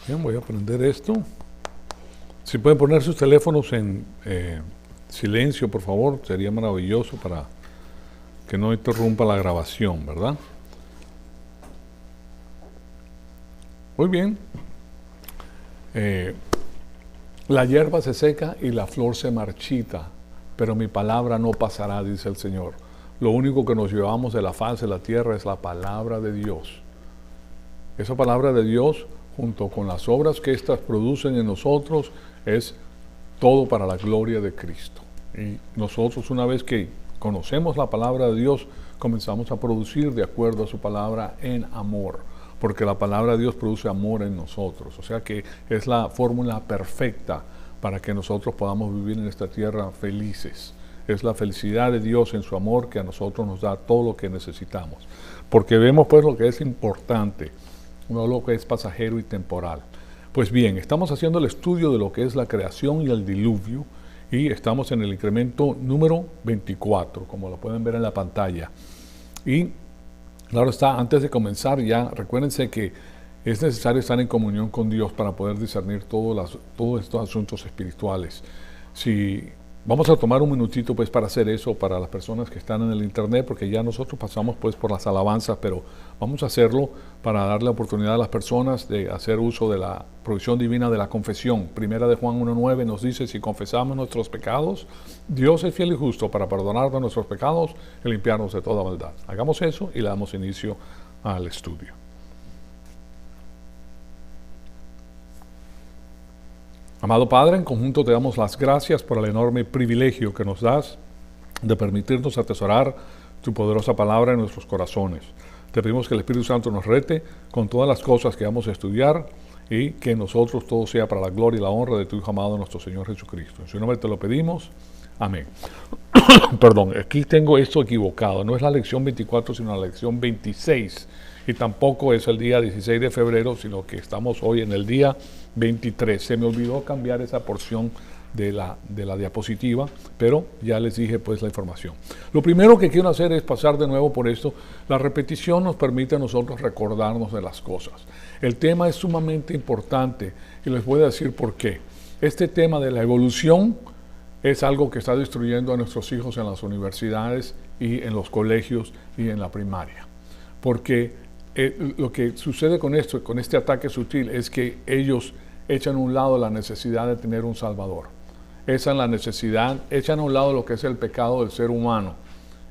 Bien, voy a prender esto. Si pueden poner sus teléfonos en silencio, por favor, sería maravilloso para que no interrumpa la grabación, ¿verdad? Muy bien. La hierba se seca y la flor se marchita, pero mi palabra no pasará, dice el Señor. Lo único que nos llevamos de la faz de la tierra es la palabra de Dios. Esa palabra de Dios, junto con las obras que éstas producen en nosotros, es todo para la gloria de Cristo. Y nosotros, una vez que conocemos la palabra de Dios, comenzamos a producir de acuerdo a su palabra en amor, porque la palabra de Dios produce amor en nosotros. O sea que es la fórmula perfecta para que nosotros podamos vivir en esta tierra felices. Es la felicidad de Dios en su amor que a nosotros nos da todo lo que necesitamos. Porque vemos pues lo que es importante, no lo que es pasajero y temporal. Pues bien, estamos haciendo el estudio de lo que es la creación y el diluvio, y estamos en el incremento número 24, como lo pueden ver en la pantalla. Y claro está, antes de comenzar ya, recuérdense que es necesario estar en comunión con Dios para poder discernir todos estos asuntos espirituales. Vamos a tomar un minutito pues para hacer eso para las personas que están en el internet, porque ya nosotros pasamos pues por las alabanzas, pero vamos a hacerlo para darle la oportunidad a las personas de hacer uso de la provisión divina de la confesión. Primera de Juan 1:9 nos dice: si confesamos nuestros pecados, Dios es fiel y justo para perdonarnos nuestros pecados y limpiarnos de toda maldad. Hagamos eso y le damos inicio al estudio. Amado Padre, en conjunto te damos las gracias por el enorme privilegio que nos das de permitirnos atesorar tu poderosa palabra en nuestros corazones. Te pedimos que el Espíritu Santo nos rete con todas las cosas que vamos a estudiar y que en nosotros todo sea para la gloria y la honra de tu Hijo amado, nuestro Señor Jesucristo. En su nombre te lo pedimos. Amén. Perdón, aquí tengo esto equivocado. No es la lección 24, sino la lección 26. Y tampoco es el día 16 de febrero, sino que estamos hoy en el día 23. Se me olvidó cambiar esa porción de la diapositiva, pero ya les dije pues la información. Lo primero que quiero hacer es pasar de nuevo por esto. La repetición nos permite a nosotros recordarnos de las cosas. El tema es sumamente importante y les voy a decir por qué. Este tema de la evolución es algo que está destruyendo a nuestros hijos en las universidades y en los colegios y en la primaria. Porque lo que sucede con esto, con este ataque sutil, es que ellos echan a un lado la necesidad de tener un Salvador. Echan a un lado lo que es el pecado del ser humano.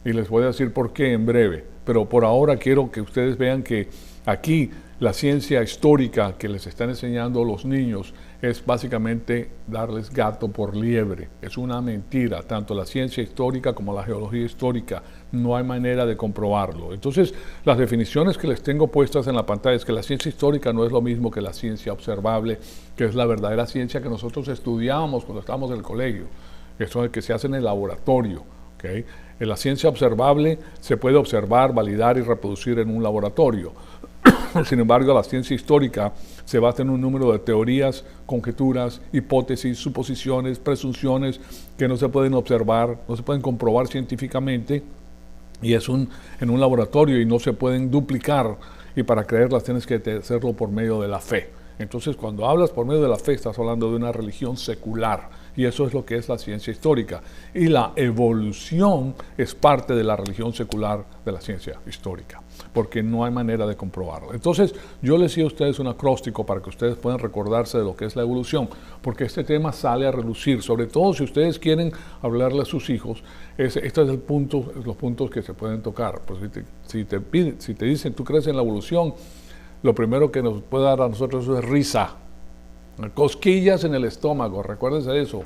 Y les voy a decir por qué en breve. Pero por ahora quiero que ustedes vean que aquí la ciencia histórica que les están enseñando los niños es básicamente darles gato por liebre. Es una mentira, tanto la ciencia histórica como la geología histórica. No hay manera de comprobarlo. Entonces, las definiciones que les tengo puestas en la pantalla es que la ciencia histórica no es lo mismo que la ciencia observable, que es la verdadera ciencia que nosotros estudiábamos cuando estábamos en el colegio. Eso es el que se hace en el laboratorio. ¿Okay? En la ciencia observable se puede observar, validar y reproducir en un laboratorio. Sin embargo, la ciencia histórica se basa en un número de teorías, conjeturas, hipótesis, suposiciones, presunciones que no se pueden observar, no se pueden comprobar científicamente, y es en un laboratorio y no se pueden duplicar, y para creerlas tienes que hacerlo por medio de la fe. Entonces, cuando hablas por medio de la fe, estás hablando de una religión secular, y eso es lo que es la ciencia histórica. Y la evolución es parte de la religión secular de la ciencia histórica, porque no hay manera de comprobarlo. Entonces, yo les di a ustedes un acróstico para que ustedes puedan recordarse de lo que es la evolución, porque este tema sale a relucir, sobre todo si ustedes quieren hablarle a sus hijos. Este es el punto, los puntos que se pueden tocar. Pues si te dicen, ¿tú crees en la evolución? Lo primero que nos puede dar a nosotros es risa. Cosquillas en el estómago, recuérdense de eso.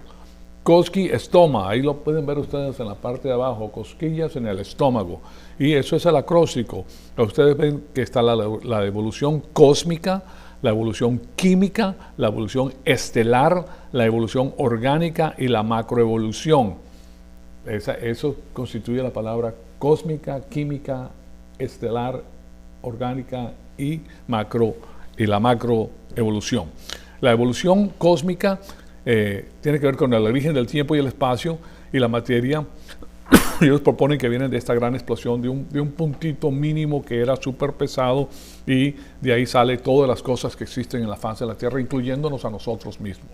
Estoma, ahí lo pueden ver ustedes en la parte de abajo, cosquillas en el estómago. Y eso es el acróstico. Ustedes ven que está la evolución cósmica, la evolución química, la evolución estelar, la evolución orgánica y la macroevolución. Eso constituye la palabra cósmica, química, estelar, orgánica y la macroevolución. La evolución cósmica tiene que ver con el origen del tiempo y el espacio y la materia ellos proponen que vienen de esta gran explosión, de un puntito mínimo que era súper pesado, y de ahí sale todas las cosas que existen en la faz de la Tierra, incluyéndonos a nosotros mismos.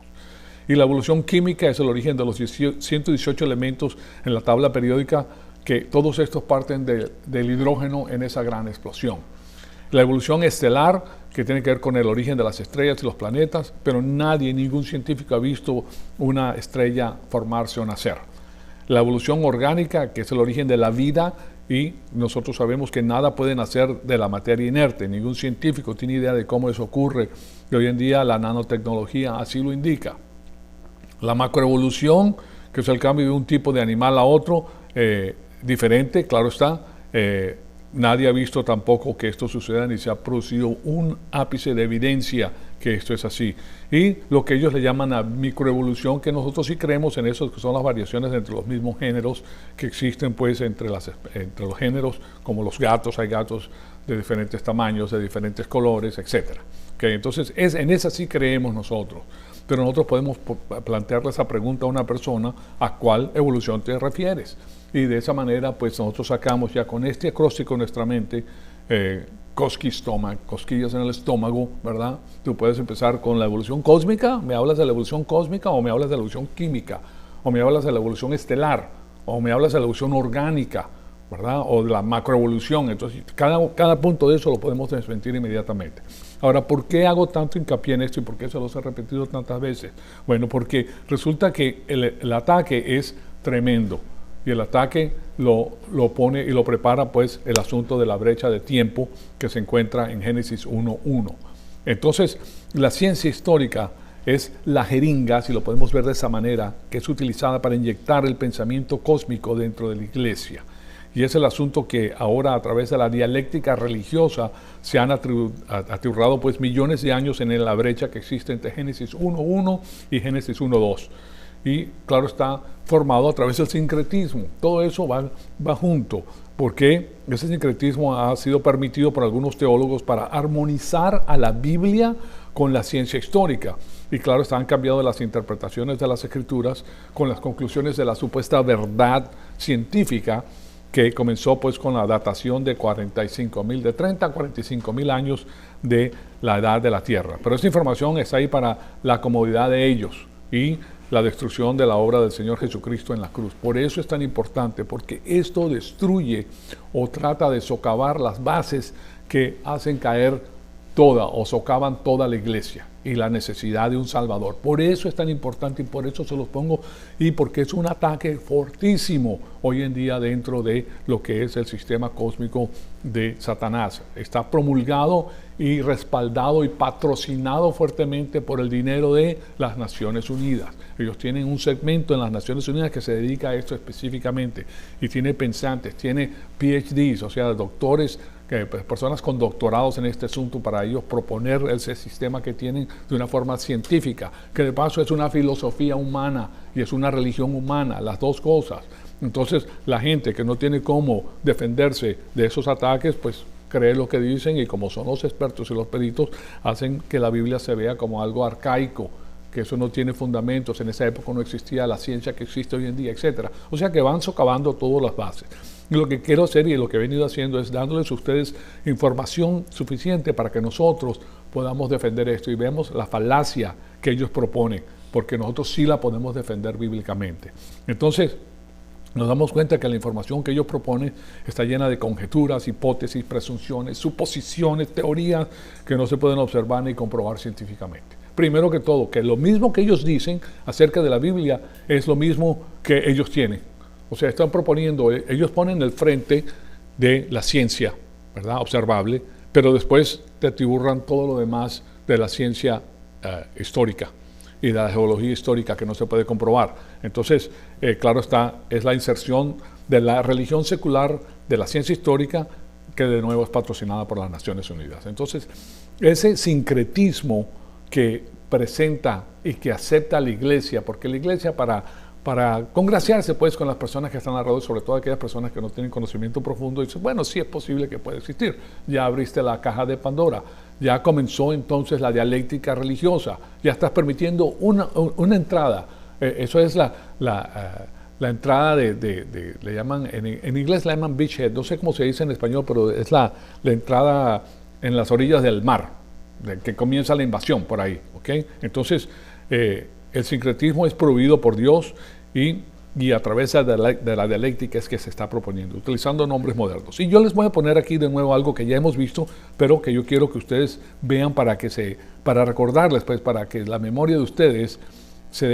Y la evolución química es el origen de los 118 elementos en la tabla periódica, que todos estos parten del hidrógeno en esa gran explosión. La evolución estelar, que tiene que ver con el origen de las estrellas y los planetas, pero nadie, ningún científico ha visto una estrella formarse o nacer. La evolución orgánica, que es el origen de la vida, y nosotros sabemos que nada puede nacer de la materia inerte. Ningún científico tiene idea de cómo eso ocurre, y hoy en día la nanotecnología así lo indica. La macroevolución, que es el cambio de un tipo de animal a otro, diferente, claro está. Nadie ha visto tampoco que esto suceda, ni se ha producido un ápice de evidencia que esto es así. Y lo que ellos le llaman la microevolución, que nosotros sí creemos en eso, que son las variaciones entre los mismos géneros que existen pues entre los géneros, como los gatos. Hay gatos de diferentes tamaños, de diferentes colores, etc. Entonces, en esa sí creemos nosotros. Pero nosotros podemos plantearle esa pregunta a una persona: ¿a cuál evolución te refieres? Y de esa manera, pues nosotros sacamos ya con este acróstico en nuestra mente, cosquillas en el estómago, ¿verdad? Tú puedes empezar con la evolución cósmica. ¿Me hablas de la evolución cósmica, o me hablas de la evolución química, o me hablas de la evolución estelar, o me hablas de la evolución orgánica, ¿verdad? O de la macroevolución? Entonces, cada punto de eso lo podemos desmentir inmediatamente. Ahora, ¿por qué hago tanto hincapié en esto y por qué se los he repetido tantas veces? Bueno, porque resulta que el ataque es tremendo, y el ataque lo pone y lo prepara pues el asunto de la brecha de tiempo que se encuentra en Génesis 1:1. Entonces, la ciencia histórica es la jeringa, si lo podemos ver de esa manera, que es utilizada para inyectar el pensamiento cósmico dentro de la iglesia. Y es el asunto que ahora, a través de la dialéctica religiosa, se han aturrado pues millones de años en la brecha que existe entre Génesis 1:1 y Génesis 1:2. Y claro, está formado a través del sincretismo. Todo eso va junto, porque ese sincretismo ha sido permitido por algunos teólogos para armonizar a la Biblia con la ciencia histórica. Y claro, han cambiado las interpretaciones de las Escrituras con las conclusiones de la supuesta verdad científica, que comenzó pues con la datación de 30 a 45,000 años de la edad de la Tierra. Pero esta información está ahí para la comodidad de ellos y la destrucción de la obra del Señor Jesucristo en la cruz. Por eso es tan importante, porque esto destruye o trata de socavar las bases que hacen caer toda o socavan toda la iglesia y la necesidad de un Salvador. Por eso es tan importante, y por eso se los pongo, y porque es un ataque fortísimo hoy en día dentro de lo que es el sistema cósmico de Satanás. Está promulgado y respaldado y patrocinado fuertemente por el dinero de las Naciones Unidas. Ellos tienen un segmento en las Naciones Unidas que se dedica a esto específicamente, y tiene pensantes, tiene PhDs, o sea, doctores, personas con doctorados en este asunto, para ellos proponer ese sistema que tienen de una forma científica, que de paso es una filosofía humana y es una religión humana, las dos cosas. Entonces, la gente que no tiene cómo defenderse de esos ataques, pues cree lo que dicen, y como son los expertos y los peritos, hacen que la Biblia se vea como algo arcaico, que eso no tiene fundamentos. En esa época no existía la ciencia que existe hoy en día, etc. O sea que van socavando todas las bases. Y lo que quiero hacer, y lo que he venido haciendo, es dándoles a ustedes información suficiente para que nosotros podamos defender esto y vemos la falacia que ellos proponen, porque nosotros sí la podemos defender bíblicamente. Entonces, nos damos cuenta que la información que ellos proponen está llena de conjeturas, hipótesis, presunciones, suposiciones, teorías que no se pueden observar ni comprobar científicamente. Primero que todo, que lo mismo que ellos dicen acerca de la Biblia es lo mismo que ellos tienen. O sea, están proponiendo, ellos ponen el frente de la ciencia, ¿verdad?, observable, pero después te atiburran todo lo demás de la ciencia histórica y de la geología histórica que no se puede comprobar. Entonces, claro está, es la inserción de la religión secular, de la ciencia histórica, que de nuevo es patrocinada por las Naciones Unidas. Entonces, ese sincretismo que presenta y que acepta la iglesia, porque la iglesia para congraciarse pues con las personas que están alrededor, sobre todo aquellas personas que no tienen conocimiento profundo, dice, bueno, sí es posible que pueda existir. Ya abriste la caja de Pandora, ya comenzó entonces la dialéctica religiosa, ya estás permitiendo una entrada. Eso es la entrada le llaman, en inglés le llaman beachhead, no sé cómo se dice en español, pero es la entrada en las orillas del mar, de que comienza la invasión por ahí, ¿ok? Entonces, el sincretismo es prohibido por Dios y a través de la dialéctica es que se está proponiendo, utilizando nombres modernos. Y yo les voy a poner aquí de nuevo algo que ya hemos visto, pero que yo quiero que ustedes vean para recordarles, pues, para que la memoria de ustedes se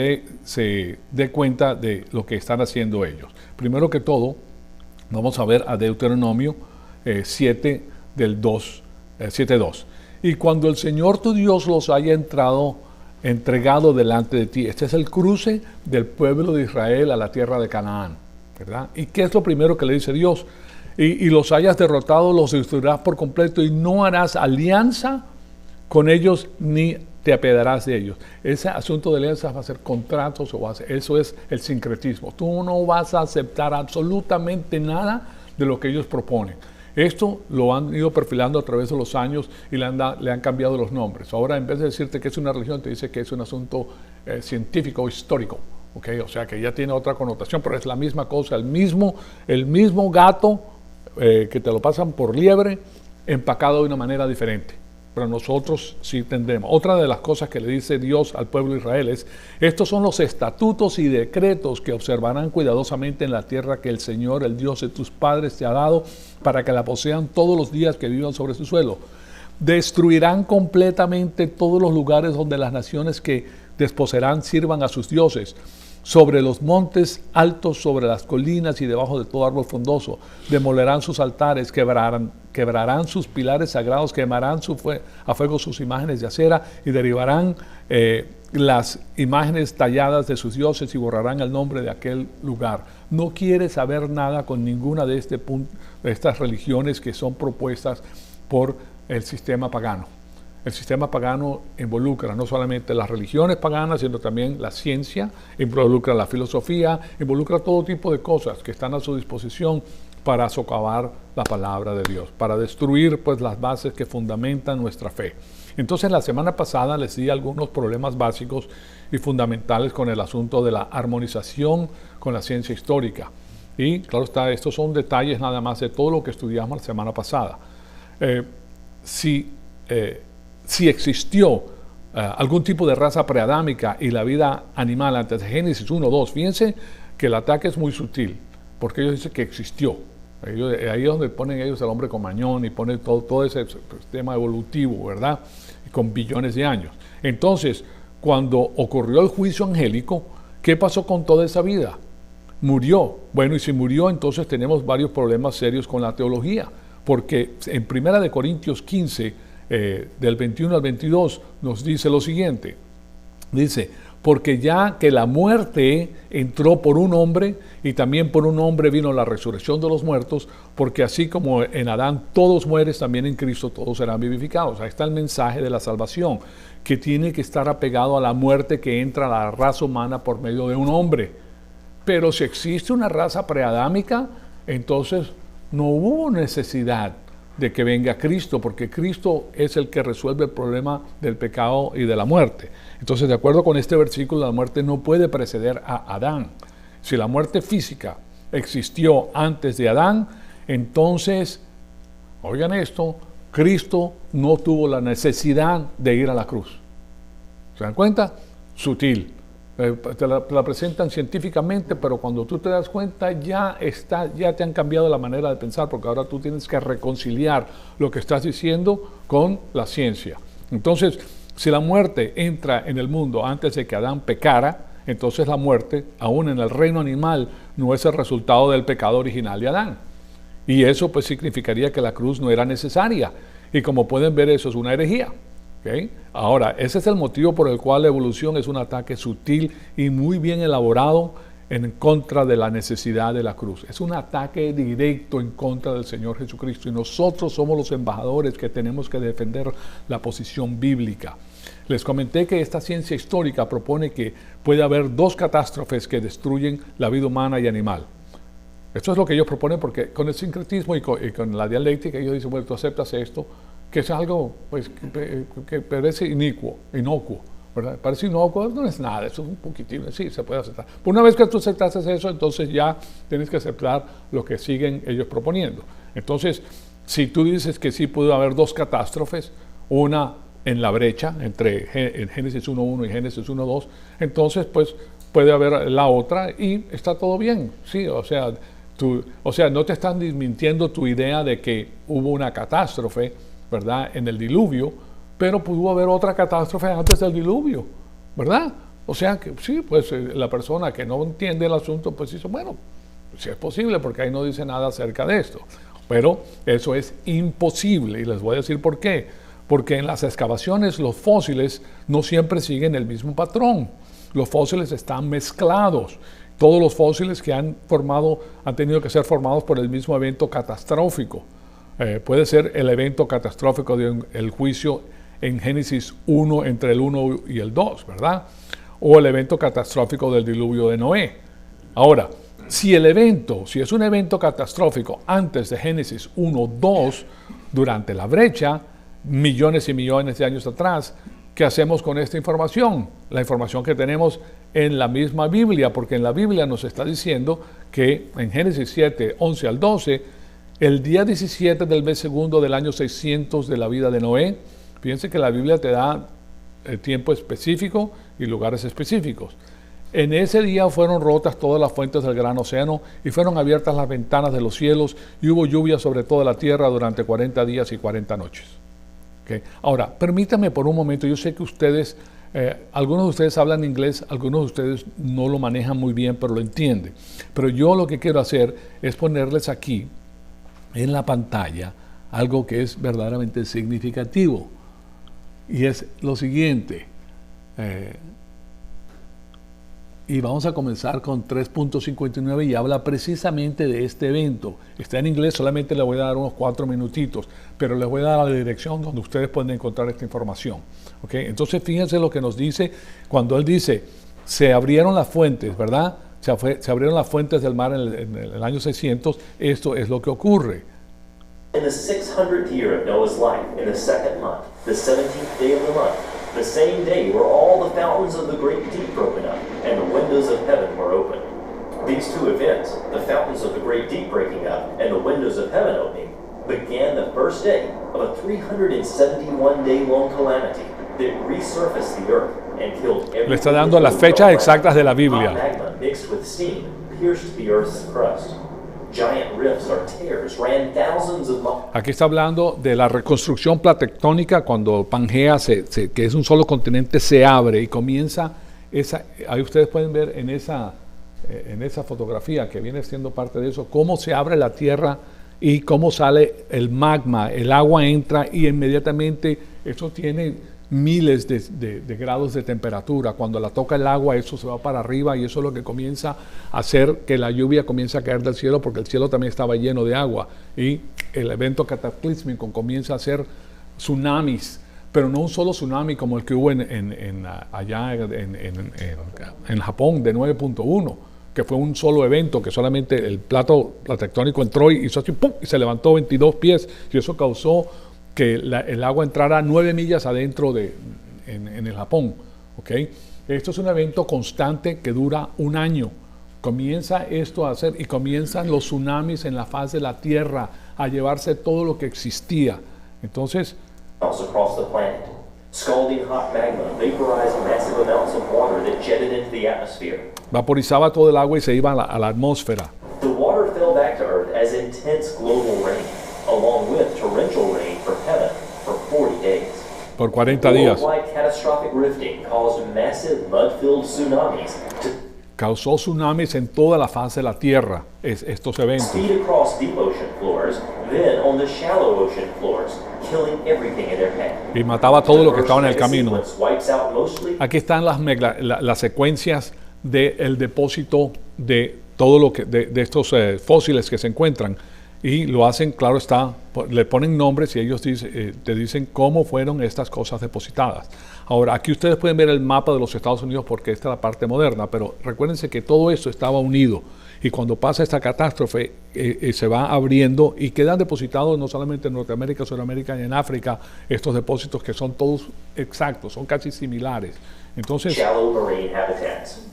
dé cuenta de lo que están haciendo ellos. Primero que todo, vamos a ver a Deuteronomio 7 del 2, 7:2. Y cuando el Señor tu Dios los haya entregado delante de ti. Este es el cruce del pueblo de Israel a la tierra de Canaán, ¿verdad? ¿Y qué es lo primero que le dice Dios? Y los hayas derrotado, los destruirás por completo y no harás alianza con ellos ni te apedarás de ellos. Ese asunto de alianzas va a ser contratos eso es el sincretismo. Tú no vas a aceptar absolutamente nada de lo que ellos proponen. Esto lo han ido perfilando a través de los años y le han cambiado los nombres. Ahora, en vez de decirte que es una religión, te dice que es un asunto científico o histórico. ¿Okay? O sea, que ya tiene otra connotación, pero es la misma cosa, el mismo gato que te lo pasan por liebre, empacado de una manera diferente. Pero nosotros sí tendremos. Otra de las cosas que le dice Dios al pueblo de Israel es: estos son los estatutos y decretos que observarán cuidadosamente en la tierra que el Señor, el Dios de tus padres, te ha dado para que la posean todos los días que vivan sobre su suelo. Destruirán completamente todos los lugares donde las naciones que desposeerán sirvan a sus dioses, sobre los montes altos, sobre las colinas y debajo de todo árbol frondoso. Demolerán sus altares, quebrarán sus pilares sagrados, quemarán a fuego sus imágenes de acera y derribarán las imágenes talladas de sus dioses y borrarán el nombre de aquel lugar. No quiere saber nada con ninguna de estas religiones que son propuestas por el sistema pagano. El sistema pagano involucra no solamente las religiones paganas, sino también la ciencia, involucra la filosofía, involucra todo tipo de cosas que están a su disposición para socavar la palabra de Dios, para destruir pues las bases que fundamentan nuestra fe. Entonces, la semana pasada les di algunos problemas básicos y fundamentales con el asunto de la armonización con la ciencia histórica. Y claro está, estos son detalles nada más de todo lo que estudiamos la semana pasada. Si existió algún tipo de raza preadámica y la vida animal antes de Génesis 1:2, fíjense que el ataque es muy sutil, porque ellos dicen que existió. Ahí es donde ponen ellos al hombre con mañón y ponen todo ese sistema evolutivo, ¿verdad? Con billones de años. Entonces, cuando ocurrió el juicio angélico, ¿qué pasó con toda esa vida? Murió. Bueno, y si murió, entonces tenemos varios problemas serios con la teología, porque en 1 Corintios 15, del 21 al 22, nos dice lo siguiente. Dice: porque ya que la muerte entró por un hombre, y también por un hombre vino la resurrección de los muertos, porque así como en Adán todos mueren, también en Cristo todos serán vivificados. Ahí está el mensaje de la salvación, que tiene que estar apegado a la muerte que entra a la raza humana por medio de un hombre. Pero si existe una raza preadámica, entonces no hubo necesidad de que venga Cristo, porque Cristo es el que resuelve el problema del pecado y de la muerte. Entonces, de acuerdo con este versículo, la muerte no puede preceder a Adán. Si la muerte física existió antes de Adán, entonces, oigan esto, Cristo no tuvo la necesidad de ir a la cruz. ¿Se dan cuenta? Sutil. Te la presentan científicamente, pero cuando tú te das cuenta ya te han cambiado la manera de pensar, porque ahora tú tienes que reconciliar lo que estás diciendo con la ciencia. Entonces, si la muerte entra en el mundo antes de que Adán pecara, entonces la muerte, aún en el reino animal, no es el resultado del pecado original de Adán. Y eso pues significaría que la cruz no era necesaria. Y como pueden ver, eso es una herejía. ¿Okay? Ahora, ese es el motivo por el cual la evolución es un ataque sutil y muy bien elaborado en contra de la necesidad de la cruz. Es un ataque directo en contra del Señor Jesucristo, y nosotros somos los embajadores que tenemos que defender la posición bíblica. Les comenté que esta ciencia histórica propone que puede haber dos catástrofes que destruyen la vida humana y animal. Esto es lo que ellos proponen, porque con el sincretismo y con la dialéctica ellos dicen: bueno, tú aceptas esto, que es algo pues, que parece inocuo, ¿verdad? Parece inocuo, no es nada, eso es un poquitín, sí, se puede aceptar. Pero una vez que tú aceptaste eso, entonces ya tienes que aceptar lo que siguen ellos proponiendo. Entonces, si tú dices que sí pudo haber dos catástrofes, una en la brecha entre Génesis 1.1 y Génesis 1.2, entonces pues puede haber la otra y está todo bien, sí, o sea, no te están desmintiendo tu idea de que hubo una catástrofe, ¿verdad?, en el diluvio, pero pudo haber otra catástrofe antes del diluvio, ¿verdad? O sea que sí, pues la persona que no entiende el asunto, pues dice, bueno, sí es posible, porque ahí no dice nada acerca de esto. Pero eso es imposible, y les voy a decir por qué. Porque en las excavaciones los fósiles no siempre siguen el mismo patrón. Los fósiles están mezclados. Todos los fósiles que han tenido que ser formados por el mismo evento catastrófico. Puede ser el evento catastrófico del juicio en Génesis 1, entre el 1 y el 2, ¿verdad? O el evento catastrófico del diluvio de Noé. Ahora, si es un evento catastrófico antes de Génesis 1, 2, durante la brecha, millones y millones de años atrás, ¿qué hacemos con esta información? La información que tenemos en la misma Biblia, porque en la Biblia nos está diciendo que en Génesis 7, 11 al 12, el día 17 del mes segundo del año 600 de la vida de Noé, fíjense que la Biblia te da tiempo específico y lugares específicos. En ese día fueron rotas todas las fuentes del gran océano y fueron abiertas las ventanas de los cielos y hubo lluvia sobre toda la tierra durante 40 días y 40 noches. ¿Okay? Ahora, permítame por un momento, yo sé que ustedes, algunos de ustedes hablan inglés, algunos de ustedes no lo manejan muy bien, pero lo entienden. Pero yo lo que quiero hacer es ponerles aquí, en la pantalla, algo que es verdaderamente significativo. Y es lo siguiente. Y vamos a comenzar con 3.59 y habla precisamente de este evento. Está en inglés, solamente le voy a dar unos 4 minutitos, pero les voy a dar la dirección donde ustedes pueden encontrar esta información. ¿Okay? Entonces fíjense lo que nos dice cuando él dice, se abrieron las fuentes, ¿verdad? Se abrieron las fuentes del mar en el año 600, esto es lo que ocurre. In the 600th year of Noah's life, in the second month, the 17th day of the month, the same day were all the fountains of the great deep broken up, and the windows of heaven were opened. These two events, the fountains of the great deep breaking up and the windows of heaven opening, began the first day of a 371-day-long calamity that resurfaced the earth and killed every. Le está dando las fechas exactas de la Biblia. Magma mixed with steam pierced the earth's crust. Giant rifts or tears ran thousands of miles. Aquí está hablando de la reconstrucción platectónica cuando Pangea, que es un solo continente, se abre y comienza ahí ustedes pueden ver en esa fotografía que viene siendo parte de eso, cómo se abre la tierra y cómo sale el magma, el agua entra y inmediatamente eso tiene miles de grados de temperatura. Cuando la toca el agua, eso se va para arriba y eso es lo que comienza a hacer que la lluvia comience a caer del cielo, porque el cielo también estaba lleno de agua y el evento cataclísmico comienza a hacer tsunamis, pero no un solo tsunami como el que hubo allá en Japón de 9.1, que fue un solo evento, que solamente el plato tectónico entró y hizo así, ¡pum!, y se levantó 22 pies y eso causó que el agua entrara 9 millas adentro en el Japón. ¿Okay? Esto es un evento constante que dura un año. Comienza esto a hacer y comienzan los tsunamis en la faz de la tierra a llevarse todo lo que existía. Entonces, across the planet. Scalding hot magma vaporized massive amounts of water that jetted into the atmosphere. Vaporizaba todo el agua y se iba a la atmósfera. The water fell back to Earth as intense global rain, along with torrential rain from heaven for 40 days. Por 40 días. Worldwide catastrophic rifting caused massive mud-filled tsunamis to causó tsunamis en toda la faz de la tierra, estos eventos. speed across deep ocean floors, then on the shallow ocean floors, killing everything in their path. Y mataba todo lo que estaba en el camino. Sequence wipes out mostly Aquí están las secuencias del depósito de todo lo que de estos fósiles que se encuentran. Y lo hacen, claro está, le ponen nombres y ellos te dicen cómo fueron estas cosas depositadas. Ahora, aquí ustedes pueden ver el mapa de los Estados Unidos porque esta es la parte moderna, pero recuérdense que todo esto estaba unido. Y cuando pasa esta catástrofe, se va abriendo y quedan depositados no solamente en Norteamérica, Sudamérica y en África, estos depósitos que son todos exactos, son casi similares. Entonces, Shallow marine habitats.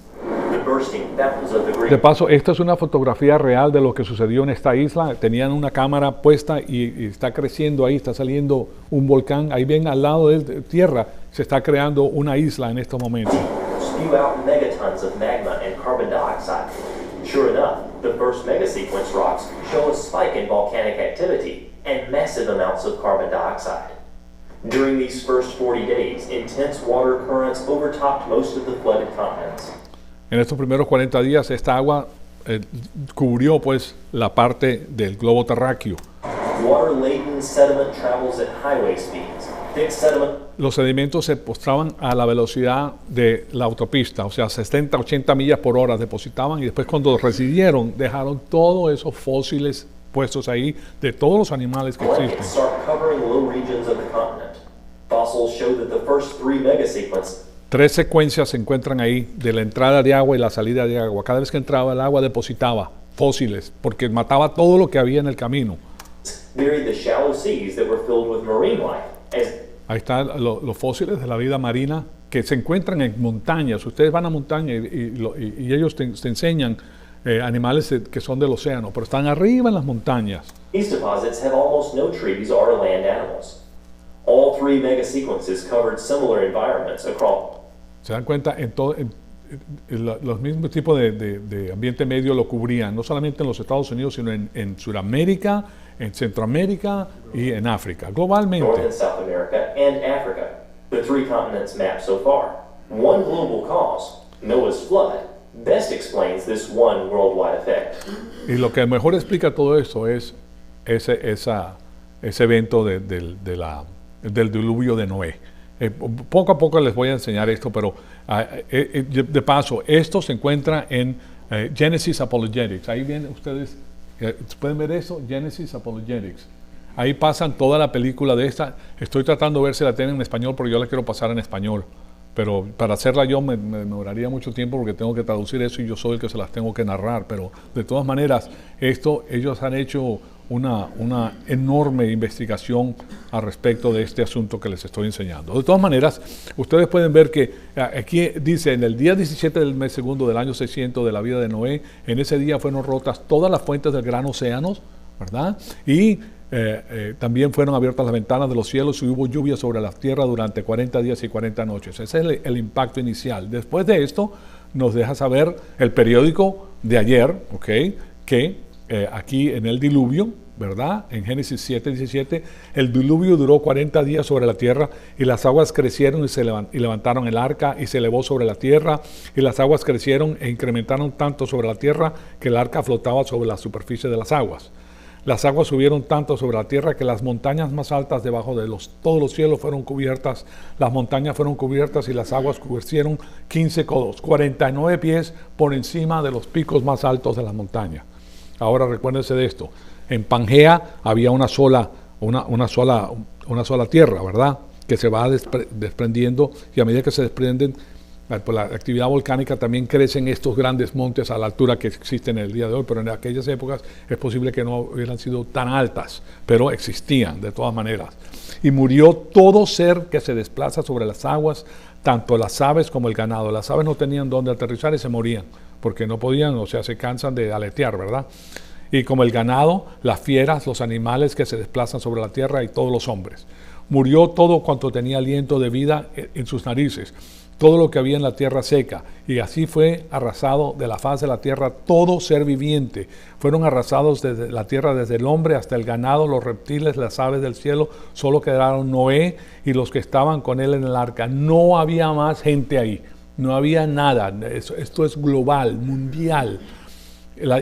The bursting fountains of the de great paso, esta es una fotografía real de lo que sucedió en esta isla. Tenían una cámara puesta y está creciendo ahí, está saliendo un volcán. Ahí ven al lado de tierra, se está creando una isla en estos momentos. spew out megatons of magma and carbon dioxide. Sure enough, the first megasequence rocks show a spike in volcanic activity and massive amounts of carbon dioxide. During these first 40 days, intense water currents overtopped most of the flooded continents. En estos primeros 40 días, esta agua cubrió pues la parte del globo terráqueo. Water-laden sediment travels at highway speeds. Thick sediment Los sedimentos se postraban a la velocidad de la autopista, o sea, 60, 80 millas por hora depositaban y después cuando residieron dejaron todos esos fósiles puestos ahí de todos los animales que blankets existen. start covering low regions of the continent. Fossils show that the first 3 megasequences 3 secuencias se encuentran ahí de la entrada de agua y la salida de agua. Cada vez que entraba el agua depositaba fósiles porque mataba todo lo que había en el camino. buried the shallow seas that were filled with marine life. Ahí están los fósiles de la vida marina que se encuentran en montañas. Ustedes van a montaña y ellos te enseñan animales que son del océano, pero están arriba en las montañas. These deposits have almost no trees or land animals. All 3 megasequences covered similar environments across Se dan cuenta, los mismos tipos de ambiente medio lo cubrían, no solamente en los Estados Unidos, sino en Sudamérica, en Centroamérica y en África, North globalmente. and South America and Africa, the 3 continents mapped so far. One global cause, Noah's flood, best explains this one worldwide effect. Y lo que mejor explica todo esto es ese evento del diluvio de Noé. Poco a poco les voy a enseñar esto, pero de paso, esto se encuentra en Genesis Apologetics. Ahí vienen ustedes, pueden ver eso, Genesis Apologetics. Ahí pasan toda la película de esta. Estoy tratando de ver si la tienen en español, porque yo la quiero pasar en español. Pero para hacerla yo me demoraría mucho tiempo porque tengo que traducir eso y yo soy el que se las tengo que narrar. Pero de todas maneras, ellos han hecho una enorme investigación al respecto de este asunto que les estoy enseñando. De todas maneras, ustedes pueden ver que aquí dice, en el día 17 del mes segundo del año 600 de la vida de Noé, en ese día fueron rotas todas las fuentes del gran océano, ¿verdad? Y también fueron abiertas las ventanas de los cielos y hubo lluvia sobre la tierra durante 40 días y 40 noches. Ese es el impacto inicial. Después de esto, nos deja saber el periódico de ayer, ¿ok? Que aquí en el diluvio, ¿verdad? En Génesis 7:17, el diluvio duró 40 días sobre la tierra y las aguas crecieron y levantaron el arca y se elevó sobre la tierra y las aguas crecieron e incrementaron tanto sobre la tierra que el arca flotaba sobre la superficie de las aguas. Las aguas subieron tanto sobre la tierra que las montañas más altas debajo de todos los cielos fueron cubiertas, las montañas fueron cubiertas y las aguas cubrieron 15 codos, 49 pies por encima de los picos más altos de las montañas. Ahora recuérdense de esto, en Pangea había una sola tierra, ¿verdad? Que se va desprendiendo y a medida que se desprenden, por la actividad volcánica también crecen estos grandes montes a la altura que existen en el día de hoy, pero en aquellas épocas es posible que no hubieran sido tan altas, pero existían de todas maneras. Y murió todo ser que se desplaza sobre las aguas, tanto las aves como el ganado. Las aves no tenían dónde aterrizar y se morían, porque no podían, o sea, se cansan de aletear, ¿verdad? Y como el ganado, las fieras, los animales que se desplazan sobre la tierra y todos los hombres. Murió todo cuanto tenía aliento de vida en sus narices, todo lo que había en la tierra seca, y así fue arrasado de la faz de la tierra todo ser viviente. Fueron arrasados desde la tierra, desde el hombre hasta el ganado, los reptiles, las aves del cielo. Solo quedaron Noé y los que estaban con él en el arca. No había más gente ahí, no había nada. Esto es global, mundial.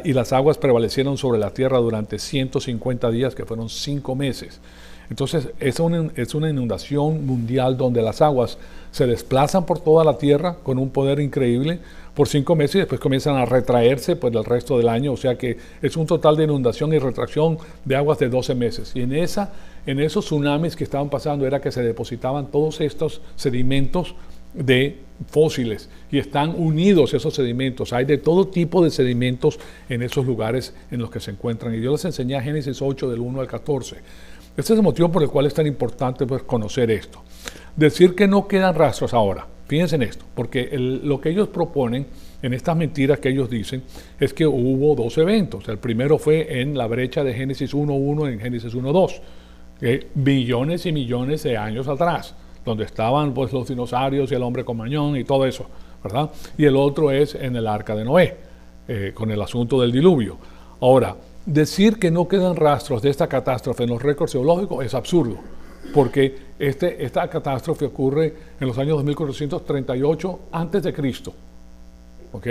Y las aguas prevalecieron sobre la tierra durante 150 días, que fueron 5 meses. Entonces es una inundación mundial donde las aguas se desplazan por toda la tierra con un poder increíble por 5 meses y después comienzan a retraerse pues el resto del año. O sea que es un total de inundación y retracción de aguas de 12 meses. Y en esos tsunamis que estaban pasando era que se depositaban todos estos sedimentos de fósiles y están unidos esos sedimentos. Hay de todo tipo de sedimentos en esos lugares en los que se encuentran. Y yo les enseñé a Génesis 8 del 1 al 14. Este es el motivo por el cual es tan importante pues, conocer esto. Decir que no quedan rastros ahora. Fíjense en esto, porque lo que ellos proponen en estas mentiras que ellos dicen es que hubo 2 eventos. El primero fue en la brecha de Génesis 1.1 en Génesis 1.2, billones y millones de años atrás, donde estaban pues, los dinosaurios y el hombre con mañón y todo eso, ¿verdad? Y el otro es en el arca de Noé, con el asunto del diluvio. Ahora, decir que no quedan rastros de esta catástrofe en los récords geológicos es absurdo, porque esta catástrofe ocurre en los años 2438 antes de Cristo, ¿ok?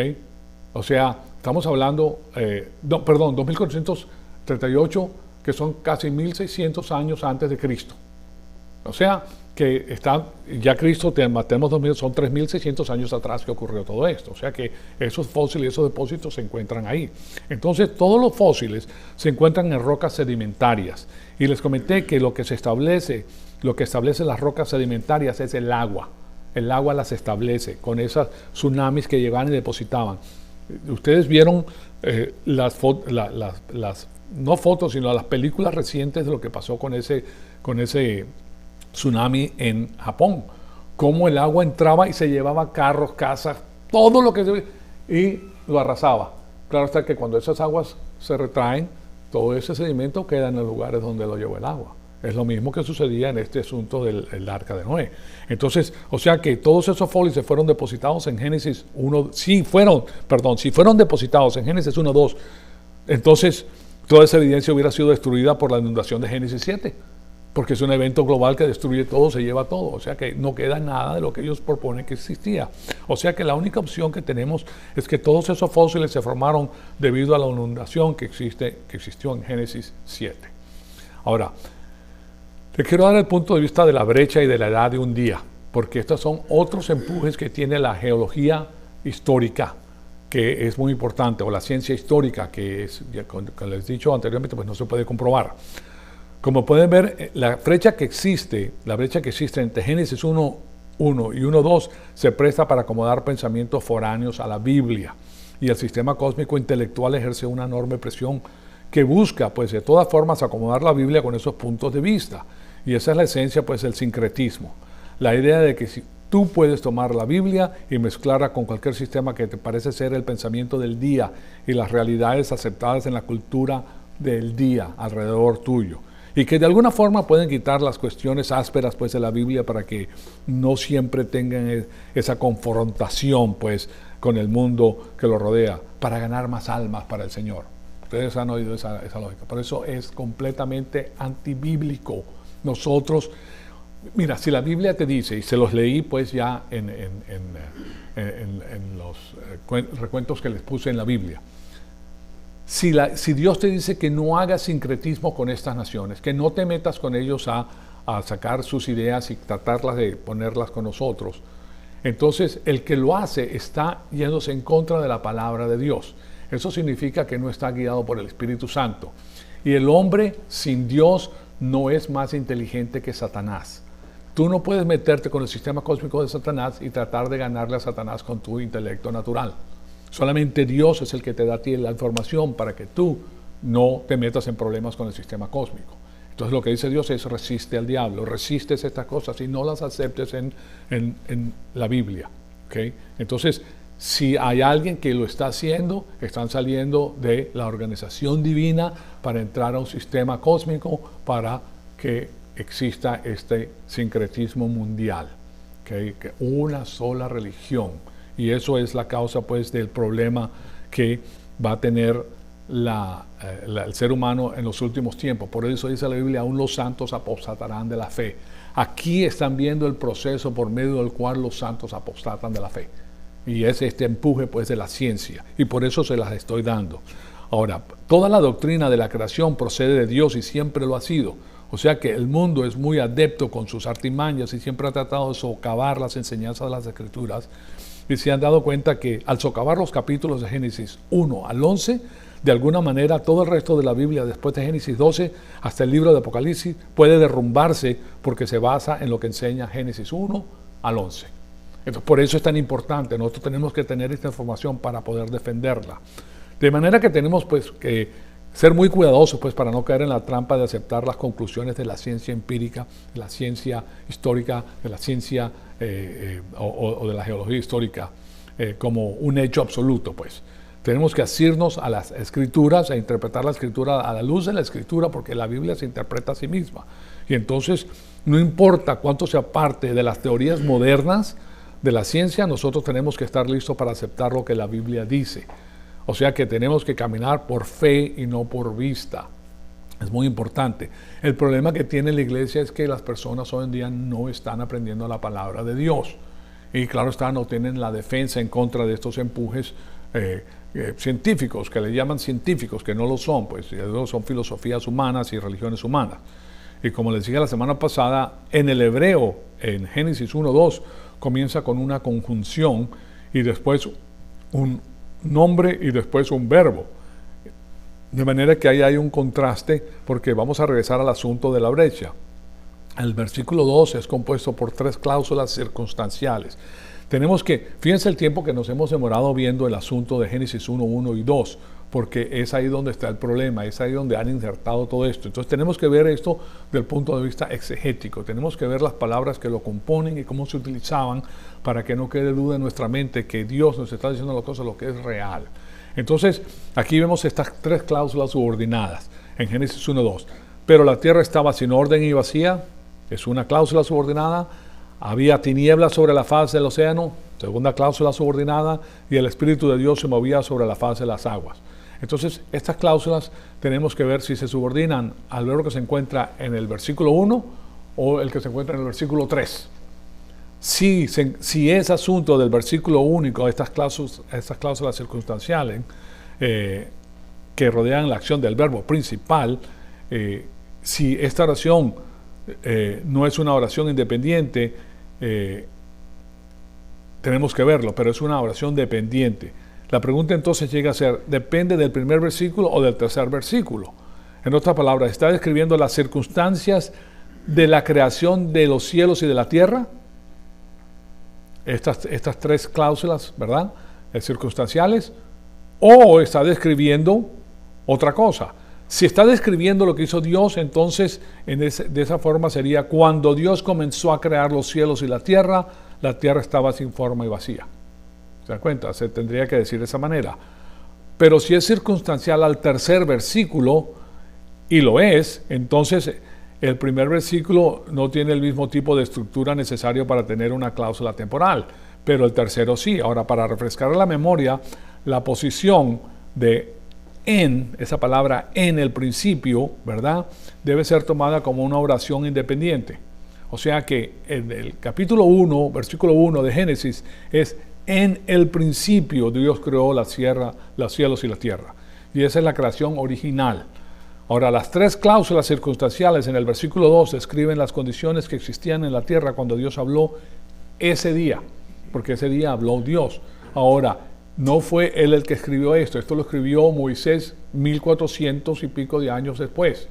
O sea, estamos hablando, 2438, que son casi 1600 años antes de Cristo. O sea, que ya Cristo, matemos 2000, son 3600 años atrás que ocurrió todo esto. O sea que esos fósiles, esos depósitos se encuentran ahí. Entonces, todos los fósiles se encuentran en rocas sedimentarias. Y les comenté que lo que establece las rocas sedimentarias es el agua. El agua las establece con esas tsunamis que llegaban y depositaban. Ustedes vieron no fotos, sino las películas recientes de lo que pasó con ese tsunami en Japón, cómo el agua entraba y se llevaba carros, casas, todo lo que y lo arrasaba. Claro está que cuando esas aguas se retraen, todo ese sedimento queda en los lugares donde lo llevó el agua. Es lo mismo que sucedía en este asunto del arca de Noé. Entonces, o sea que todos esos fósiles fueron depositados en Génesis 1, si fueron depositados en Génesis 1.2, entonces toda esa evidencia hubiera sido destruida por la inundación de Génesis 7. Porque es un evento global que destruye todo, se lleva todo. O sea que no queda nada de lo que ellos proponen que existía. O sea que la única opción que tenemos es que todos esos fósiles se formaron debido a la inundación que existió en Génesis 7. Ahora, te quiero dar el punto de vista de la brecha y de la edad de un día, porque estos son otros empujes que tiene la geología histórica, que es muy importante, o la ciencia histórica, que es, ya como les he dicho anteriormente, pues no se puede comprobar. Como pueden ver, la brecha que existe entre Génesis 1.1 y 1.2 se presta para acomodar pensamientos foráneos a la Biblia. Y el sistema cósmico intelectual ejerce una enorme presión que busca, pues, de todas formas, acomodar la Biblia con esos puntos de vista. Y esa es la esencia, pues, del sincretismo. La idea de que si tú puedes tomar la Biblia y mezclarla con cualquier sistema que te parece ser el pensamiento del día y las realidades aceptadas en la cultura del día alrededor tuyo. Y que de alguna forma pueden quitar las cuestiones ásperas pues, de la Biblia para que no siempre tengan esa confrontación pues, con el mundo que lo rodea, para ganar más almas para el Señor. Ustedes han oído esa lógica. Por eso es completamente antibíblico. Nosotros, mira, si la Biblia te dice, y se los leí pues ya en los recuentos que les puse en la Biblia, si Dios te dice que no hagas sincretismo con estas naciones, que no te metas con ellos a sacar sus ideas y tratarlas de ponerlas con nosotros, entonces el que lo hace está yéndose en contra de la palabra de Dios. Eso significa que no está guiado por el Espíritu Santo. Y el hombre sin Dios no es más inteligente que Satanás. Tú no puedes meterte con el sistema cósmico de Satanás y tratar de ganarle a Satanás con tu intelecto natural. Solamente Dios es el que te da a ti la información para que tú no te metas en problemas con el sistema cósmico. Entonces lo que dice Dios es resiste al diablo, resistes estas cosas y no las aceptes en la Biblia. ¿Okay? Entonces, si hay alguien que lo está haciendo, están saliendo de la organización divina para entrar a un sistema cósmico para que exista este sincretismo mundial. ¿Okay? Que una sola religión. Y eso es la causa pues del problema que va a tener el ser humano en los últimos tiempos. Por eso dice la Biblia, aún los santos apostatarán de la fe. Aquí están viendo el proceso por medio del cual los santos apostatan de la fe. Y es este empuje pues de la ciencia. Y por eso se las estoy dando. Ahora, toda la doctrina de la creación procede de Dios y siempre lo ha sido. O sea que el mundo es muy adepto con sus artimañas y siempre ha tratado de socavar las enseñanzas de las Escrituras. Y se han dado cuenta que al socavar los capítulos de Génesis 1 al 11, de alguna manera todo el resto de la Biblia, después de Génesis 12 hasta el libro de Apocalipsis, puede derrumbarse porque se basa en lo que enseña Génesis 1 al 11. Entonces, por eso es tan importante. Nosotros tenemos que tener esta información para poder defenderla. De manera que tenemos pues que ser muy cuidadosos pues para no caer en la trampa de aceptar las conclusiones de la ciencia empírica, de la ciencia histórica, de la ciencia o de la geología histórica como un hecho absoluto pues. Tenemos que asirnos a las Escrituras, a interpretar la Escritura a la luz de la Escritura, porque la Biblia se interpreta a sí misma. Y entonces, no importa cuánto se aparte de las teorías modernas de la ciencia, nosotros tenemos que estar listos para aceptar lo que la Biblia dice. O sea que tenemos que caminar por fe y no por vista. Es muy importante. El problema que tiene la iglesia es que las personas hoy en día no están aprendiendo la palabra de Dios. Y claro está, no tienen la defensa en contra de estos empujes científicos, que le llaman científicos, que no lo son, pues son filosofías humanas y religiones humanas. Y como les dije la semana pasada, en el hebreo, en Génesis 1:2, comienza con una conjunción y después un nombre y después un verbo. De manera que ahí hay un contraste, porque vamos a regresar al asunto de la brecha. El versículo 2 es compuesto por 3 cláusulas circunstanciales. Tenemos que, fíjense el tiempo que nos hemos demorado viendo el asunto de Génesis 1:1 y 2, porque es ahí donde está el problema, es ahí donde han insertado todo esto. Entonces tenemos que ver esto del punto de vista exegético, tenemos que ver las palabras que lo componen y cómo se utilizaban para que no quede duda en nuestra mente que Dios nos está diciendo las cosas, lo que es real. Entonces aquí vemos estas 3 cláusulas subordinadas en Génesis 1:2. Pero la tierra estaba sin orden y vacía, es una cláusula subordinada. Había tinieblas sobre la faz del océano, segunda cláusula subordinada, y el Espíritu de Dios se movía sobre la faz de las aguas. Entonces, estas cláusulas tenemos que ver si se subordinan al verbo que se encuentra en el versículo 1 o el que se encuentra en el versículo 3. Si es asunto del versículo único, estas cláusulas circunstanciales que rodean la acción del verbo principal, si esta oración no es una oración independiente, tenemos que verlo, pero es una oración dependiente. La pregunta entonces llega a ser, ¿depende del primer versículo o del tercer versículo? En otras palabras, ¿está describiendo las circunstancias de la creación de los cielos y de la tierra? Estas 3 cláusulas, ¿verdad? Circunstanciales. ¿O está describiendo otra cosa? Si está describiendo lo que hizo Dios, entonces de esa forma sería cuando Dios comenzó a crear los cielos y la tierra estaba sin forma y vacía. ¿Se dan cuenta? Se tendría que decir de esa manera. Pero si es circunstancial al tercer versículo, y lo es, entonces el primer versículo no tiene el mismo tipo de estructura necesario para tener una cláusula temporal, pero el tercero sí. Ahora, para refrescar la memoria, la posición de en, esa palabra en el principio, ¿verdad?, debe ser tomada como una oración independiente. O sea que en el capítulo 1, versículo 1 de Génesis es en el principio Dios creó la tierra, los cielos y la tierra. Y esa es la creación original. Ahora, las 3 cláusulas circunstanciales en el versículo 2 describen las condiciones que existían en la tierra cuando Dios habló ese día, porque ese día habló Dios. Ahora, no fue él el que escribió esto lo escribió Moisés 1400 y pico de años después,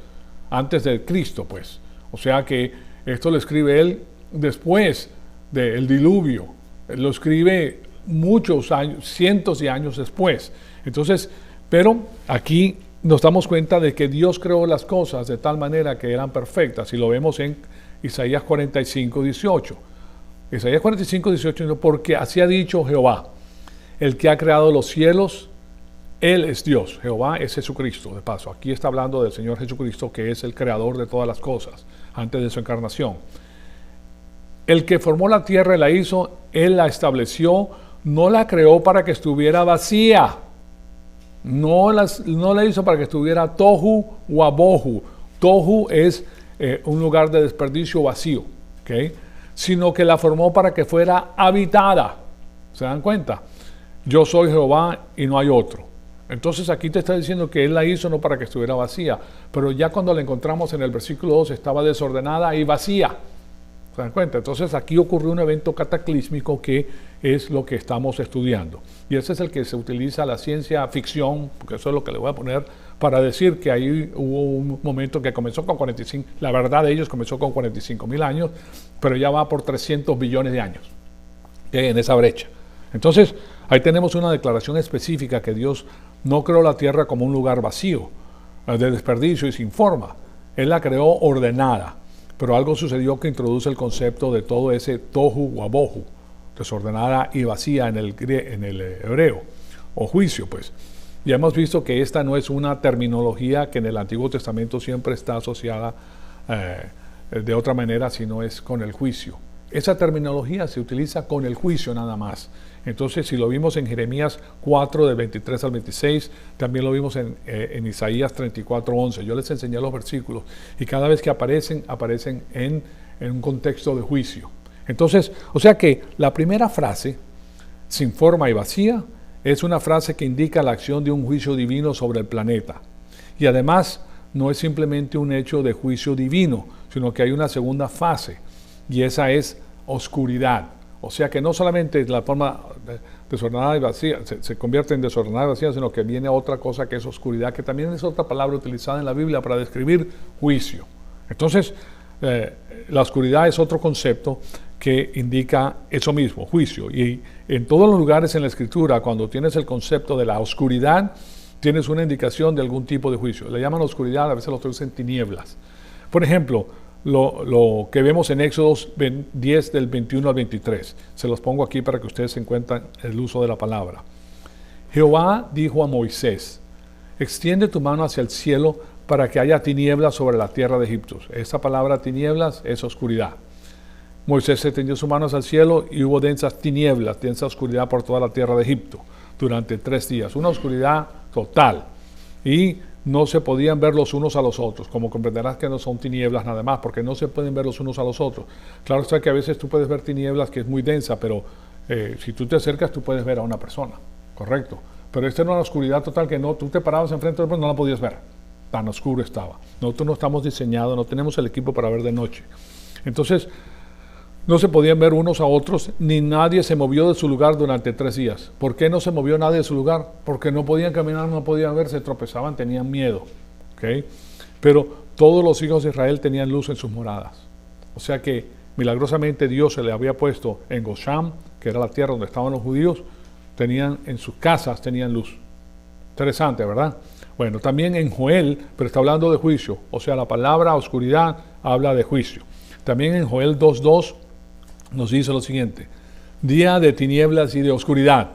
antes de Cristo, pues. O sea que esto lo escribe él después del diluvio, él lo escribe muchos años, cientos de años después. Entonces, pero aquí nos damos cuenta de que Dios creó las cosas de tal manera que eran perfectas, y lo vemos en Isaías 45:18. Isaías 45:18, porque así ha dicho Jehová, el que ha creado los cielos, Él es Dios. Jehová es Jesucristo, de paso. Aquí está hablando del Señor Jesucristo, que es el creador de todas las cosas, antes de su encarnación. El que formó la tierra y la hizo, Él la estableció, no la creó para que estuviera vacía. No la hizo para que estuviera tohu wabohu. Tohu es un lugar de desperdicio vacío, ¿okay? Sino que la formó para que fuera habitada. ¿Se dan cuenta? Yo soy Jehová y no hay otro. Entonces aquí te está diciendo que Él la hizo no para que estuviera vacía, pero ya cuando la encontramos en el versículo 2 estaba desordenada y vacía. ¿Se dan cuenta? Entonces aquí ocurrió un evento cataclísmico que es lo que estamos estudiando. Y ese es el que se utiliza la ciencia ficción, porque eso es lo que le voy a poner, para decir que ahí hubo un momento que comenzó con 45, la verdad de ellos comenzó con 45.000 años, pero ya va por 300 billones de años en esa brecha. Entonces, ahí tenemos una declaración específica que Dios no creó la tierra como un lugar vacío, de desperdicio y sin forma. Él la creó ordenada, pero algo sucedió que introduce el concepto de todo ese tohu wabohu, desordenada y vacía en el hebreo, o juicio, pues. Ya hemos visto que esta no es una terminología que en el Antiguo Testamento siempre está asociada de otra manera, sino es con el juicio. Esa terminología se utiliza con el juicio nada más. Entonces, si lo vimos en Jeremías 4, del 23 al 26, también lo vimos en Isaías 34, 11. Yo les enseñé los versículos y cada vez que aparecen en un contexto de juicio. Entonces, o sea que la primera frase, sin forma y vacía, es una frase que indica la acción de un juicio divino sobre el planeta. Y además, no es simplemente un hecho de juicio divino, sino que hay una segunda fase, y esa es oscuridad. O sea que no solamente la forma desordenada y vacía se convierte en desordenada y vacía, sino que viene otra cosa que es oscuridad, que también es otra palabra utilizada en la Biblia para describir juicio. Entonces, la oscuridad es otro concepto que indica eso mismo, juicio. Y en todos los lugares en la Escritura, cuando tienes el concepto de la oscuridad, tienes una indicación de algún tipo de juicio. Le llaman oscuridad, a veces lo traducen tinieblas. Por ejemplo, lo que vemos en Éxodo 10 del 21 al 23. Se los pongo aquí para que ustedes se encuentren el uso de la palabra. Jehová dijo a Moisés: extiende tu mano hacia el cielo para que haya tinieblas sobre la tierra de Egipto. Esta palabra tinieblas es oscuridad. Moisés extendió su mano hacia el cielo y hubo densas tinieblas, densa oscuridad por toda la tierra de Egipto durante 3 días. Una oscuridad total. Y no se podían ver los unos a los otros, como comprenderás que no son tinieblas nada más, porque no se pueden ver los unos a los otros. Claro está que a veces tú puedes ver tinieblas que es muy densa, pero si tú te acercas tú puedes ver a una persona, correcto. Pero esta era una oscuridad total que no, tú te parabas enfrente de él, no la podías ver, tan oscuro estaba. Nosotros no estamos diseñados, no tenemos el equipo para ver de noche. Entonces, no se podían ver unos a otros, ni nadie se movió de su lugar durante 3 días. ¿Por qué no se movió nadie de su lugar? Porque no podían caminar, no podían ver, se tropezaban, tenían miedo. ¿Okay? Pero todos los hijos de Israel tenían luz en sus moradas. O sea que milagrosamente Dios se le había puesto en Goshen, que era la tierra donde estaban los judíos, en sus casas tenían luz. Interesante, ¿verdad? Bueno, también en Joel, pero está hablando de juicio. O sea, la palabra oscuridad habla de juicio. También en Joel 2:2 nos dice lo siguiente: día de tinieblas y de oscuridad,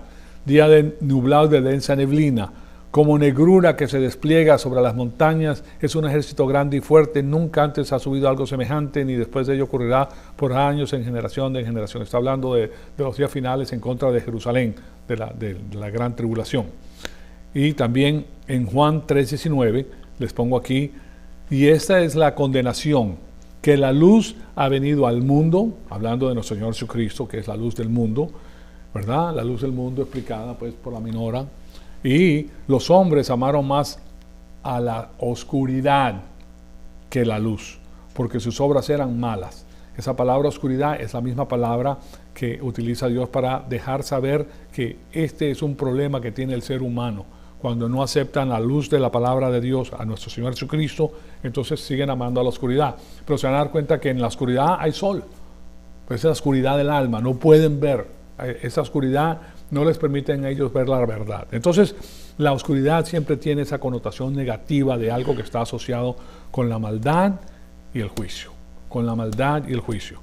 día de nublado de densa neblina, como negrura que se despliega sobre las montañas, es un ejército grande y fuerte, nunca antes ha subido algo semejante, ni después de ello ocurrirá por años en generación de generación. Está hablando de los días finales en contra de Jerusalén, de la gran tribulación. Y también en Juan 3:19, les pongo aquí, y esta es la condenación, que la luz ha venido al mundo, hablando de nuestro Señor Jesucristo, que es la luz del mundo, ¿verdad? La luz del mundo explicada pues por la minora. Y los hombres amaron más a la oscuridad que la luz, porque sus obras eran malas. Esa palabra oscuridad es la misma palabra que utiliza Dios para dejar saber que este es un problema que tiene el ser humano. Cuando no aceptan la luz de la palabra de Dios a nuestro Señor Jesucristo, entonces siguen amando a la oscuridad. Pero se van a dar cuenta que en la oscuridad hay sol. Pues es la oscuridad del alma, no pueden ver. Esa oscuridad no les permite a ellos ver la verdad. Entonces, la oscuridad siempre tiene esa connotación negativa de algo que está asociado con la maldad y el juicio. Con la maldad y el juicio.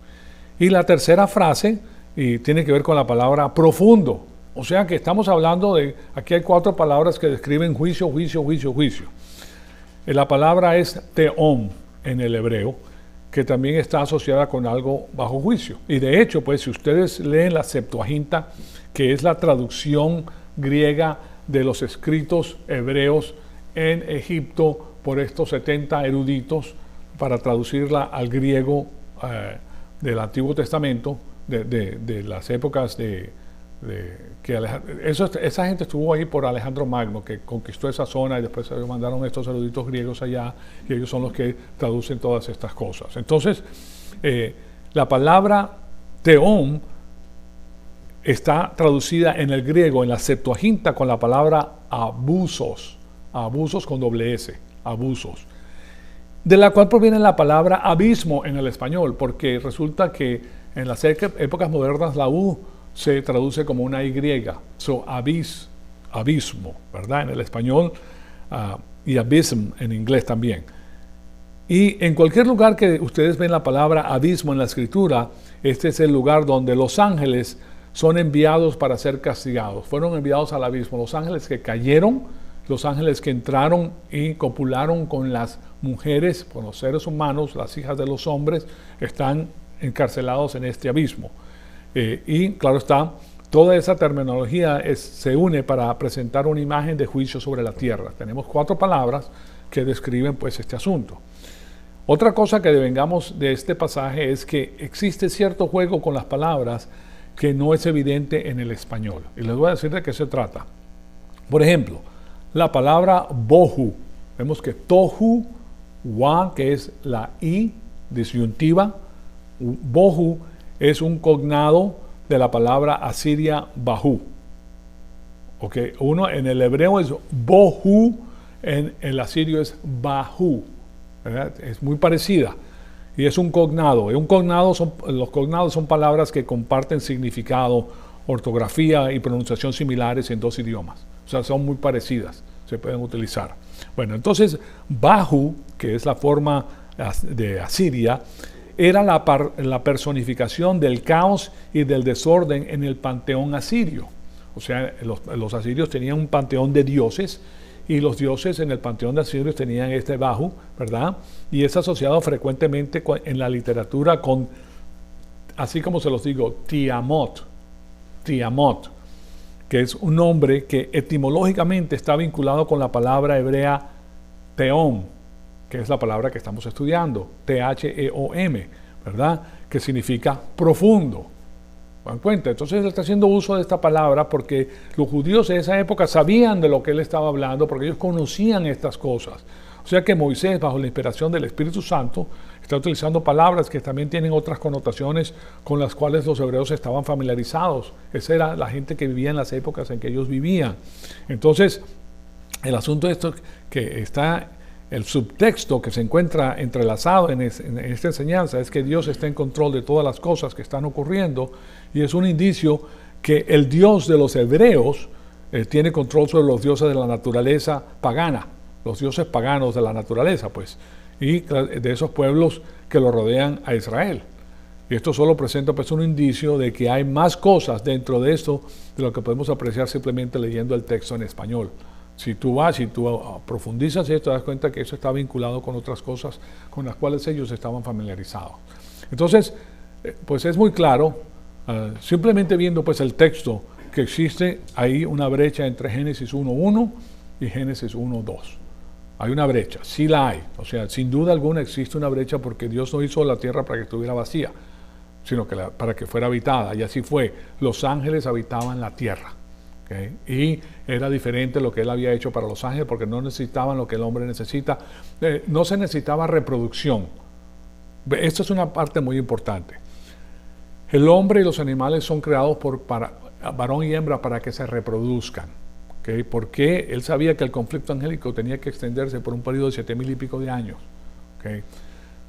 Y la tercera frase tiene que ver con la palabra profundo. O sea que estamos hablando de, aquí hay 4 palabras que describen juicio, juicio, juicio, juicio. La palabra es teom en el hebreo, que también está asociada con algo bajo juicio. Y de hecho, pues si ustedes leen la Septuaginta, que es la traducción griega de los escritos hebreos en Egipto por estos 70 eruditos para traducirla al griego del Antiguo Testamento, de las épocas de esa gente estuvo ahí por Alejandro Magno, que conquistó esa zona y después se mandaron estos eruditos griegos allá y ellos son los que traducen todas estas cosas. Entonces, la palabra teón está traducida en el griego, en la Septuaginta, con la palabra abusos con doble S, abusos, de la cual proviene la palabra abismo en el español, porque resulta que en las épocas modernas la U se traduce como una Y, abismo, ¿verdad? En el español, y abysm en inglés también. Y en cualquier lugar que ustedes ven la palabra abismo en la escritura, este es el lugar donde los ángeles son enviados para ser castigados. Fueron enviados al abismo. Los ángeles que cayeron, los ángeles que entraron y copularon con las mujeres, con los seres humanos, las hijas de los hombres, están encarcelados en este abismo. Y claro está, toda esa terminología se une para presentar una imagen de juicio sobre la tierra. Tenemos 4 palabras que describen pues este asunto. Otra cosa que devengamos de este pasaje es que existe cierto juego con las palabras que no es evidente en el español. Y les voy a decir de qué se trata. Por ejemplo, la palabra bohu. Vemos que tohu, wa, que es la i disyuntiva, bohu es un cognado de la palabra asiria bahu. Okay. Uno en el hebreo es bohu, en el asirio es bahu. ¿Verdad? Es muy parecida y es un cognado. Los cognados son palabras que comparten significado, ortografía y pronunciación similares en 2 idiomas. O sea, son muy parecidas, se pueden utilizar. Bueno, entonces, Bahu, que es la forma de Asiria, era la personificación del caos y del desorden en el panteón asirio. O sea, los asirios tenían un panteón de dioses, y los dioses en el panteón de asirios tenían este Bahu, ¿verdad? Y es asociado frecuentemente en la literatura con, así como se los digo, Tiamot, que es un nombre que etimológicamente está vinculado con la palabra hebrea Teom, que es la palabra que estamos estudiando, T-H-E-O-M, ¿verdad? Que significa profundo. ¿Se dan cuenta? Entonces él está haciendo uso de esta palabra porque los judíos de esa época sabían de lo que él estaba hablando, porque ellos conocían estas cosas. O sea que Moisés, bajo la inspiración del Espíritu Santo, está utilizando palabras que también tienen otras connotaciones con las cuales los hebreos estaban familiarizados. Esa era la gente que vivía en las épocas en que ellos vivían. Entonces, el asunto de esto que está, el subtexto que se encuentra entrelazado en esta enseñanza es que Dios está en control de todas las cosas que están ocurriendo y es un indicio que el Dios de los hebreos tiene control sobre los dioses de la naturaleza pagana, los dioses paganos de la naturaleza, pues, y de esos pueblos que lo rodean a Israel. Y esto solo presenta pues un indicio de que hay más cosas dentro de esto de lo que podemos apreciar simplemente leyendo el texto en español. Si tú profundizas esto, te das cuenta que eso está vinculado con otras cosas con las cuales ellos estaban familiarizados. Entonces, pues es muy claro, simplemente viendo pues el texto, que existe ahí una brecha entre Génesis 1.1 y Génesis 1.2. Hay una brecha, sí la hay. O sea, sin duda alguna existe una brecha porque Dios no hizo la tierra para que estuviera vacía, sino que para que fuera habitada. Y así fue. Los ángeles habitaban la tierra. ¿Okay? Y era diferente lo que él había hecho para los ángeles porque no necesitaban lo que el hombre necesita. No se necesitaba reproducción. Esto es una parte muy importante. El hombre y los animales son creados para varón y hembra para que se reproduzcan. ¿Okay? Porque él sabía que el conflicto angélico tenía que extenderse por un periodo de 7,000 y pico de años. ¿Okay?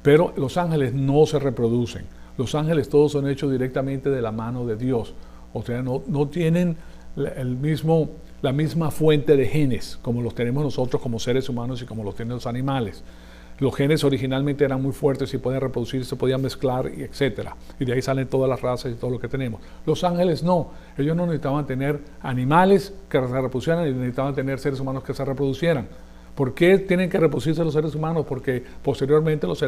Pero los ángeles no se reproducen. Los ángeles todos son hechos directamente de la mano de Dios. O sea, no tienen la misma fuente de genes como los tenemos nosotros como seres humanos y como los tienen los animales. Los genes originalmente eran muy fuertes y podían reproducirse, se podían mezclar, etc. Y de ahí salen todas las razas y todo lo que tenemos. Los ángeles no. Ellos no necesitaban tener animales que se reproducieran y necesitaban tener seres humanos que se reproducieran. ¿Por qué tienen que reproducirse los seres humanos? Porque posteriormente los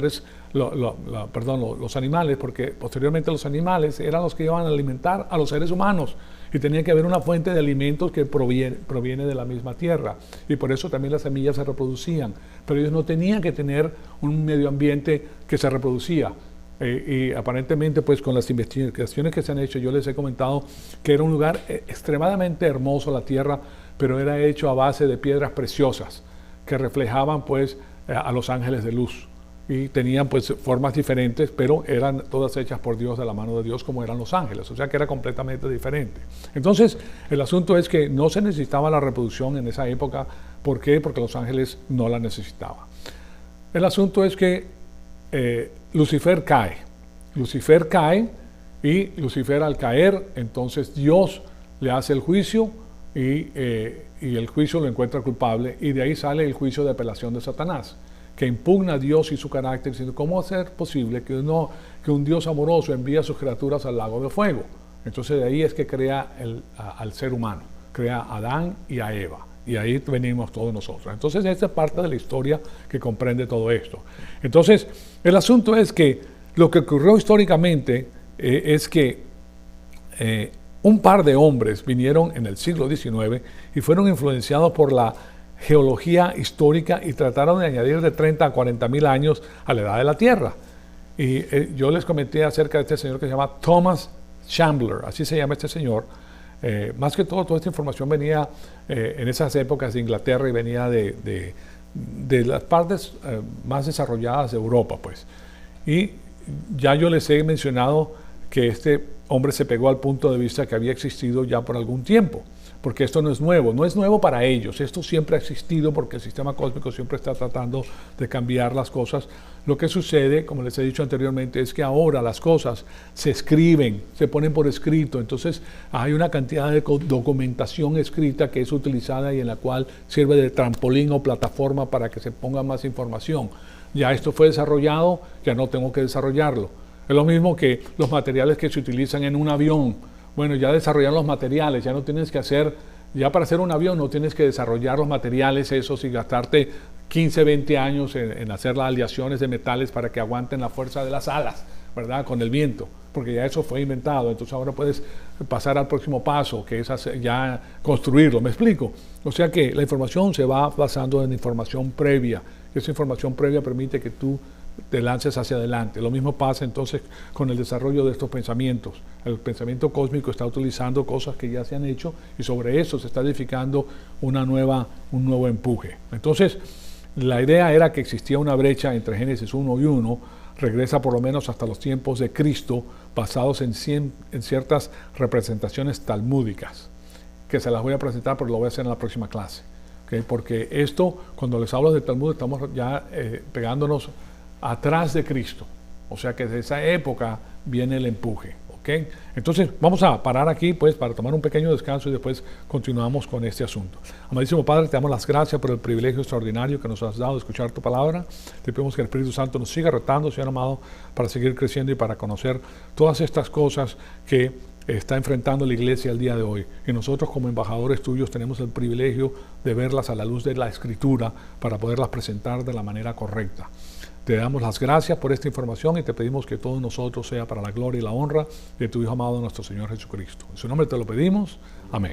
animales, porque posteriormente los animales eran los que iban a alimentar a los seres humanos y tenía que haber una fuente de alimentos que proviene de la misma tierra y por eso también las semillas se reproducían, pero ellos no tenían que tener un medio ambiente que se reproducía. Y aparentemente, pues con las investigaciones que se han hecho, yo les he comentado que era un lugar extremadamente hermoso, la tierra, pero era hecho a base de piedras preciosas que reflejaban pues a los ángeles de luz. Y tenían pues formas diferentes, pero eran todas hechas por Dios, de la mano de Dios, como eran los ángeles, o sea que era completamente diferente. Entonces, el asunto es que no se necesitaba la reproducción en esa época. ¿Por qué? Porque los ángeles no la necesitaban. El asunto es que Lucifer cae. Lucifer cae, y Lucifer al caer, entonces Dios le hace el juicio, y el juicio lo encuentra culpable, y de ahí sale el juicio de apelación de Satanás, que impugna a Dios y su carácter, diciendo: ¿cómo va a ser posible que un Dios amoroso envíe a sus criaturas al lago de fuego? Entonces de ahí es que crea al ser humano, crea a Adán y a Eva, y ahí venimos todos nosotros. Entonces esta es parte de la historia que comprende todo esto. Entonces el asunto es que lo que ocurrió históricamente es que un par de hombres vinieron en el siglo XIX y fueron influenciados por la geología histórica y trataron de añadir de 30 a 40 mil años a la edad de la Tierra. Y yo les comenté acerca de este señor que se llama Thomas Chandler, así se llama este señor. Más que todo, toda esta información venía en esas épocas de Inglaterra, y venía de las partes más desarrolladas de Europa, pues. Y ya yo les he mencionado que este hombre se pegó al punto de vista que había existido ya por algún tiempo, porque esto no es nuevo para ellos, esto siempre ha existido, porque el sistema cósmico siempre está tratando de cambiar las cosas. Lo que sucede, como les he dicho anteriormente, es que ahora las cosas se escriben, se ponen por escrito, entonces hay una cantidad de documentación escrita que es utilizada y en la cual sirve de trampolín o plataforma para que se ponga más información. Ya esto fue desarrollado, ya no tengo que desarrollarlo. Es lo mismo que los materiales que se utilizan en un avión. Bueno, ya desarrollaron los materiales, ya no tienes que hacer, ya para hacer un avión no tienes que desarrollar los materiales esos y gastarte 15, 20 años en hacer las aleaciones de metales para que aguanten la fuerza de las alas, ¿verdad? Con el viento, porque ya eso fue inventado. Entonces ahora puedes pasar al próximo paso, que es ya construirlo, ¿me explico? O sea que la información se va basando en información previa. Esa información previa permite que tú te lances hacia adelante. Lo mismo pasa entonces con el desarrollo de estos pensamientos. El pensamiento cósmico está utilizando cosas que ya se han hecho, y sobre eso se está edificando un nuevo empuje. Entonces, la idea era que existía una brecha entre Génesis 1 y 1, regresa por lo menos hasta los tiempos de Cristo, basados en ciertas representaciones talmúdicas, que se las voy a presentar, pero lo voy a hacer en la próxima clase. ¿Okay? Porque esto, cuando les hablo de Talmud, estamos ya pegándonos atrás de Cristo, o sea que desde esa época viene el empuje, ¿ok? Entonces vamos a parar aquí pues para tomar un pequeño descanso, y después continuamos con este asunto. Amadísimo Padre, te damos las gracias por el privilegio extraordinario que nos has dado de escuchar tu palabra. Te pedimos que el Espíritu Santo nos siga retando, Señor amado, para seguir creciendo y para conocer todas estas cosas que está enfrentando la iglesia el día de hoy. Y nosotros, como embajadores tuyos, tenemos el privilegio de verlas a la luz de la Escritura para poderlas presentar de la manera correcta. Te damos las gracias por esta información, y te pedimos que todos nosotros sea para la gloria y la honra de tu Hijo amado, nuestro Señor Jesucristo. En su nombre te lo pedimos. Amén.